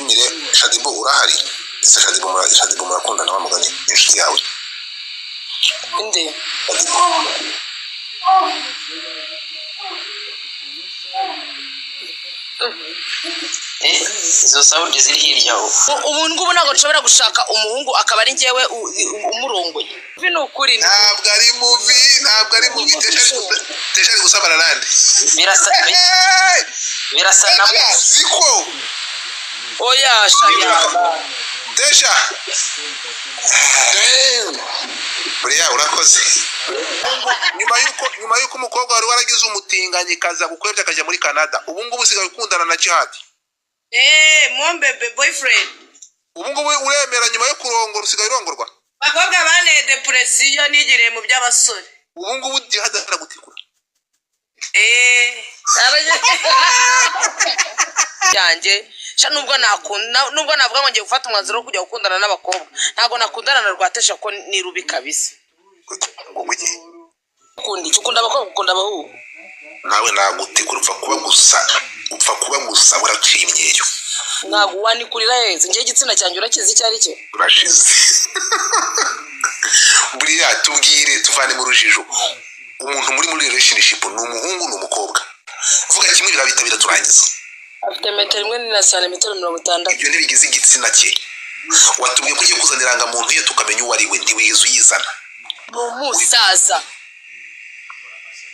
ngushimire Shadibu urahari ese Shadibu murakundana wa mugani inshuti yawe inde izo sauti ziri hirya ubu ngubu ntabwo nshobora gushaka umuhungu akaba ari njyewe umurongoye ni ukuri ntabwo ari mubi teshari gusabana nande birasa na ziko oya shaya tesha buriya urakoze nyuma yuko umukobwa wari waragize umutinganyi kaza gukwebya akajya muri Canada ubu ngubu usigaye ukundana na Jihad mon bebe boyfriend ubu ngubu uremera nyuma yo kurongora usigaye urongorwa bakobwa bane depression nigire mu by'abasore ubu ngubu Jihad aragutikura yanjye sha nubwo navuga ngo ngiye gufata umwanzuro wo kujya gukundana n'abakobwa ntago nakundana na Rwatesha ko ni rubi kabisa ukunda abakobwa ukunda abahu nawe nagutikura upfa kuba gusa uracimyeyo ntago wanikurira heza ngiye igitsina cyanjye urakizi icyo ari cyo urashize buriya tubwire tuvane mu rujijo umuntu muri relationship ni umuhungu n'umukobwa vuga kimwe birabitabira turangiza afite metero 1 na santimetero 60 ibyo ntibigize igitsina cye watubwiye ko ugiye kuzanira muntu ye tukamenya uwo ari we ntiwigeze uyizana umusaza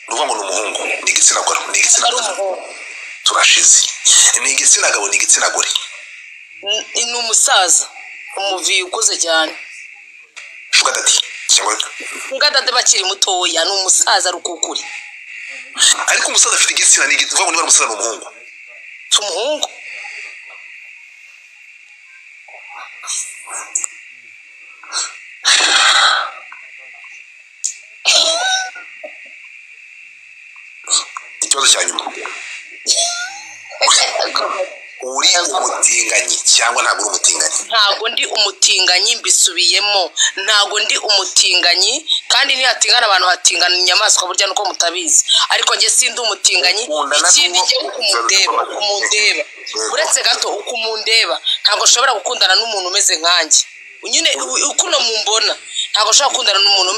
nuvuga ngo n'umuhungu ni igitsina gore ni igitsina gore turashize ni igitsina gabo ni igitsina gore ni umusaza umuvi ukuze cyane shuga dati cyangwa ngadade bakiri mutoya ni umusaza rukukuri ariko umusaza afite igitsina ni igitsina uvuga ngo umusaza n'umuhungu umuhungu ikibazo cya nyuma uri umutinganyi cyangwa ntabwo uri umutinganyi ntabwo ndi umutinganyi mbisubiyemo ntabwo ndi umutinganyi kandi nihatingana abantu hatingana inyamaswa burya nuko mutabizi ariko nge sindi umutinganyi ikindi nge ukumundeba uretse gato ukumundeba ntabwo nshobora gukundana n'umuntu umeze nkanjye nyine ukuno mumbona ntabwo nshobora gukundana n'umuntu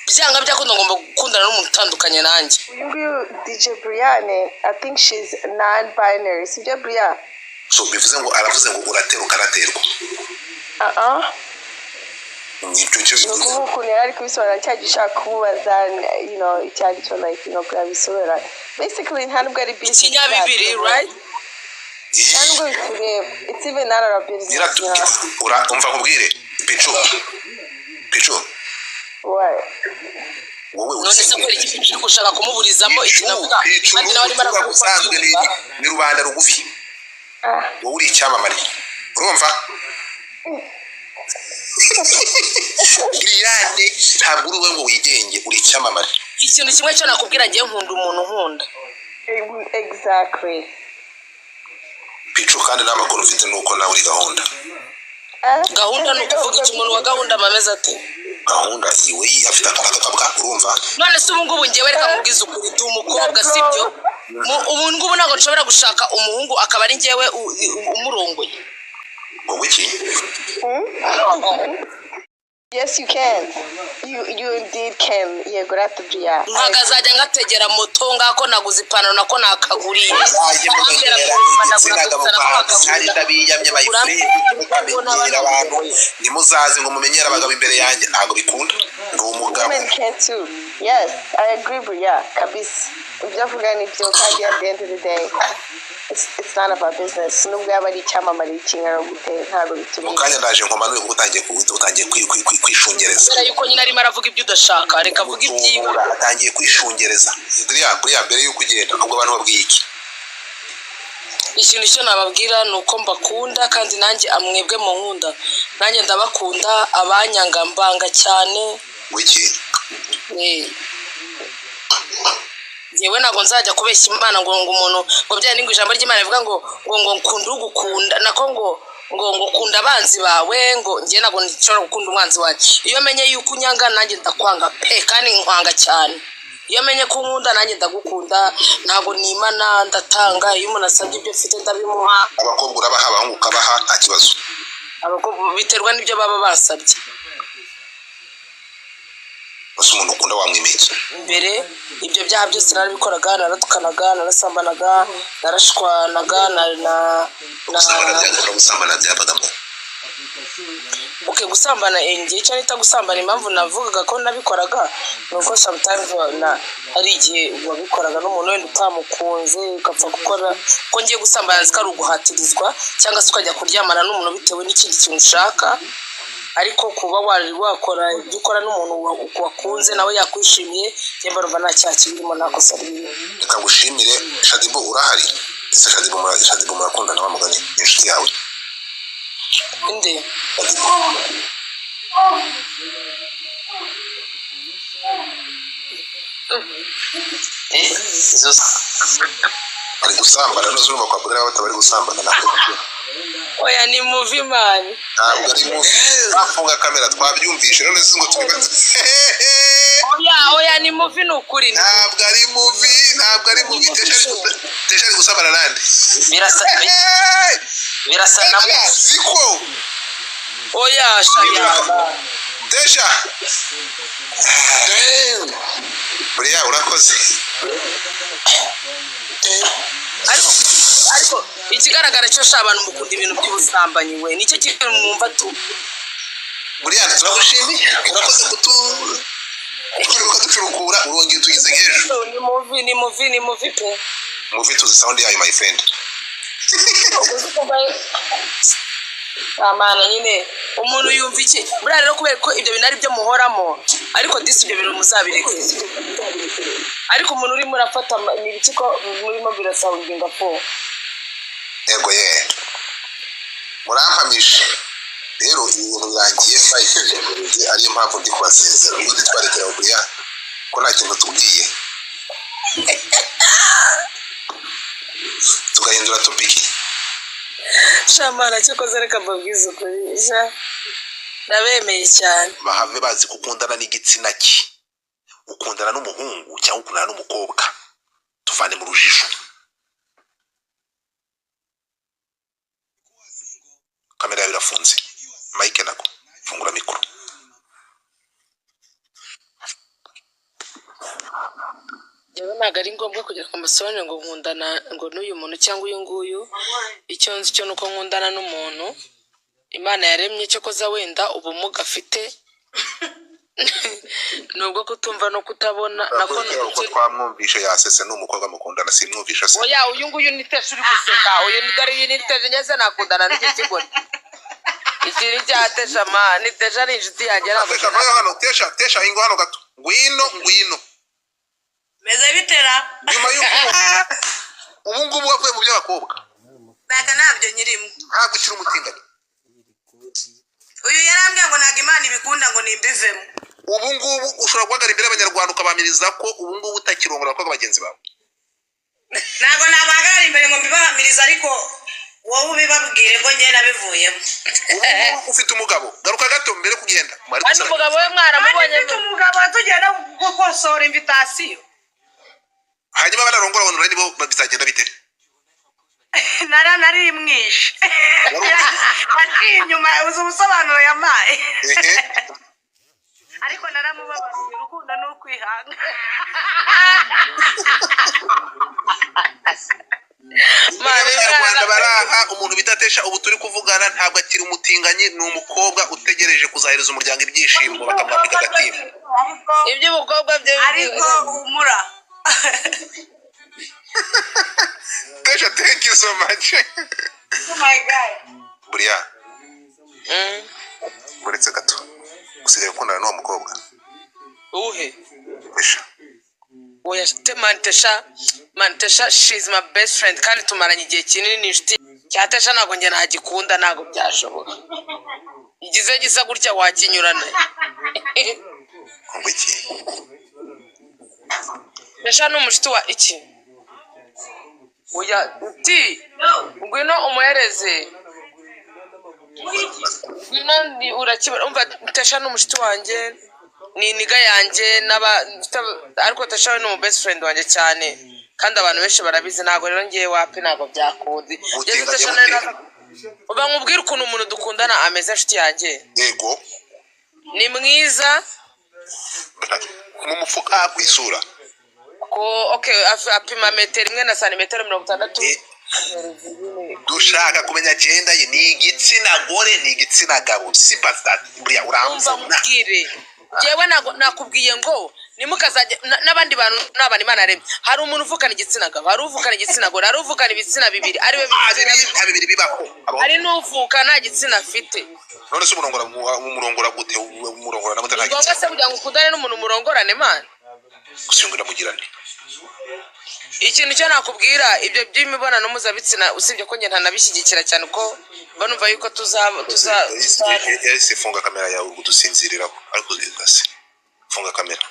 byanga byakunda ngomba gukundana n'umuntu utandukanye nanjye uyu DJ Brianne I think she's non-binary sibyo Brianne so bivuze ngo aravuze ngo urateruka karaterwa nibyo cyo bivuze ukuntu yari kubisobanura cyagishaka kumubaza icyari cyo like kubisobanura basically nta nubwo ari business ikinyabibiri right ntabwo bikureba it's even not our business umva kubwire picho wowe none se ko iki gushaka kumuburizamo ikinavuga kandi nawe ari mara gusanzwe ni rubanda rugufi wowe uri icyamamare urumva Brianne ntabwo uri we ngo wigenge uri icyamamare ikintu kimwe cyo nakubwira ngiye nkunda umuntu nkunda exactly picho kandi n'amakuru ufite nuko nawe uri gahunda ni ukuvuga iki umuntu wa gahunda amameze ate gahunda iwe afite akabwa urumva none se ubu ngubu ngiye reka mubwiza ukuri ndi umukobwa sibyo ubu ngubu ntabwo nshobora gushaka umuhungu akaba ari njyewe umurongoye wowe iki Yes, you can. You indeed can. Yeah, go after Bria. Nkagazajya ngategera moto ngako naguze ipantaro nako nakaguriye. Aje mumenyera sinaga mupanga kandi ndabiyamye bayifre mukamenyera abantu nimuzaze ngo mumenyera abagabo imbere yanjye ntago bikunda ngo umugabo. Women can too. Yes, I agree Bria. Kabisa. Ibyavuga ni byo kandi at the end of the day it's none of our business. Nubwo yabari cyamamare ikingaro gute ntago bituma. Mukanya ndaje nkomanuye gutangiye kwishungereza. Mbere yuko nyina arimo aravuga ibyo udashaka reka avuga ibyiba. Atangiye kwishungereza. Buriya mbere yuko ugenda ahubwo abantu babwiye iki? Ikintu cyo nababwira nuko mbakunda kandi nanjye amwebwe mu nkunda. Nanjye ndabakunda abanyanga mbanga cyane. Wiki. Yewe nago nzajya kubeshya Imana ngo umuntu ngo byaye ningo ijambo ry'Imana rivuga ngo nkunda ugukunda nako ngo kunda abanzi bawe ngo ngiye nago nshobora gukunda umwanzi wanjye iyo menye yuko unyanga nanjye ndakwanga pe kandi nkwanga cyane iyo menye ko nkunda nanjye ndagukunda ntabwo nimana ndatanga iyo umuntu asabye ibyo mfite ndabimuha abakobwa urabaha abahungu ukabaha nta kibazo biterwa n'ibyo baba basabye gusa umuntu ukunda wamwimika mbere ibyo byaha byose narabikoraga naratukanaga narasambanaga narashwanaga gusambana byabagamo gusambana igihe icyo nita gusambana impamvu navugaga ko nabikoraga ni uko sometimes hari igihe wabikoraga n'umuntu wenda utamukunze ugapfa gukora ko ngiye gusambana nzi ko ari uguhatirizwa cyangwa se ukajya kuryamana n'umuntu bitewe n'ikindi kintu ushaka ariko kuba wakora ibyo ukora n'umuntu wakunze nawe yakwishimiye yemba rumva nta cyaha kirimo nta kosa ririmo. Reka ngushimire Shadibu urahari ese Shadibu murakundana wa mugani inshuti yawe inde ari gusambana n'uzumva kwa bugara batabari gusambana nako oya ni muvi man ntabwo ari muvi afunga kamera twabyumvishe none singo tubibata oya ni muvi n'ukuri ntabwo ari muvi tesha ari gusambana nande birasa na ziko oya shaya tesha buriya urakoze ariko ikigaragara cyo abantu mukunda ibintu by'ubusambanyi we nicyo kintu mwumva tu buriya turagushimiye urakoze kuducurukura urongeye tugize nk'ejo ni muvi pe muvi tuzi sound yayo my friend amana nyine umuntu yumva iki buriya rero kubera ko ibyo bintu ari byo muhoramo ariko disi ibyo bintu muzabireke ariko umuntu urimo urafata n'ibiki ko murimo birasaba ingingo po yego ye murampamisha rero ibintu birangiye bayitegereje ariyo mpamvu ndi kubasezera ubundi twarekera buriya ko nta kintu tubwiye tugahindura topiki shamana cyakoze reka mbabwize ukuri ndabemeye cyane bahave bazi gukundana n'igitsina cye ukundana n'umuhungu cyangwa ukundana n'umukobwa tuvane mu rujijo kamera yawe irafunze mike nako fungura mikoro yewe ntabwo ari ngombwa kugira ngo amasobanure ngo nkundana ngo n'uyu muntu cyangwa uyu nguyu icyo nzi cyo nuko nkundana n'umuntu Imana yaremye cyo koza wenda ubumuga afite nubwo kutumva no kutabona nako twamwumvishe yasese n'umukobwa mukundana simwumvisha se oya uyu nguyu ni tesha uri guseka uyu ni dore uyu ni tesha nyese nakundana n'iki kigore iki ni cya tesha ma ni tesha ni inshuti yanjye hano tesha ingo hano gato ngwino meze bitera nyuma y'uko ubu ngubu wavuye mu by'abakobwa ntago nabyo nyirimo ntabwo ukiri umutingano uyu yarambwiye ngo ntabwo Imana ibikunda ngo nimbivemo ubu ngubu ushobora guhagarara imbere y'abanyarwanda ukabamiriza ko ubu ngubu utakirongora abakobwa bagenzi bawe ntabwo nabahagarara imbere ngo mbibahamirize ariko wowe ubibabwire ko njye nabivuyemo ubu ufite umugabo garuka gato mbere kugenda kandi umugabo we mwaramubonye ufite umugabo tugenda gukosora invitasiyo hanyuma banarongora abantu nibo bizagenda bite nari mwishe waciye inyuma uzi ubusobanuro yamaye ariko naramubabariye urukundo ni ukwihanga Abanyarwanda baraha umuntu bidatesha ubu turi kuvugana ntabwo akiri umutinganyi ni umukobwa utegereje kuzahereza umuryango ibyishimo bakamwambika agatimba iby'ubukobwa byo ariko humura Tesha, thank you so much. Oh my God. Buriya. Buretse gato. Usigaye ukundana n'uwo mukobwa. Uhe. Tesha. Oya Tesha, she's my best friend kandi tumaranye igihe kinini n'inshuti. Cya Tesha ntabwo njye nagikunda ntabwo byashoboka. Igize gisa gutya wakinyurana. Ngo iki? Tesha ni umushuti wa iki? Oya uti ngwino umuhereze ngwino urakibara umva Tesha n'umushiti wanjye ni niga yanjye ariko tashawe ni umu best friend wanjye cyane kandi abantu benshi barabizi ntabwo rero ngiye wapi ntabwo byakundi uba nkubwira ukuntu umuntu dukundana ameze inshuti yanjye yego ni mwiza mu mufuka kwisura ko apima metero 1 na santimetero 60 dushaka kumenya agenda ye ni igitsina gore ni igitsina gabo sipastat buriya uramza mubwire jewe nakubwiye ngo nimukazajya n'abandi bantu n'abandi Imana aremye hari umuntu uvukana igitsina gabo hari uvukana igitsina gore hari uvukana ibitsina bibiri ari we bibiri bibako hari n'uvukana igitsina afite none se umurongora gute umurongora namute nta gitsina se kugira ngo ukundane n'umuntu murongorane man gusingira mugirane ikintu cyo nakubwira ibyo by'imibonano mpuzabitsina usibye ko nge ntanabishyigikira cyane ko banumva yuko yese funga kamera yawe udusinziriraho ariko zigase funga kamera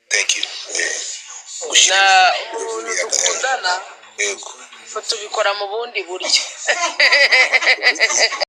thank you dukundana yego tubikora mu bundi buryo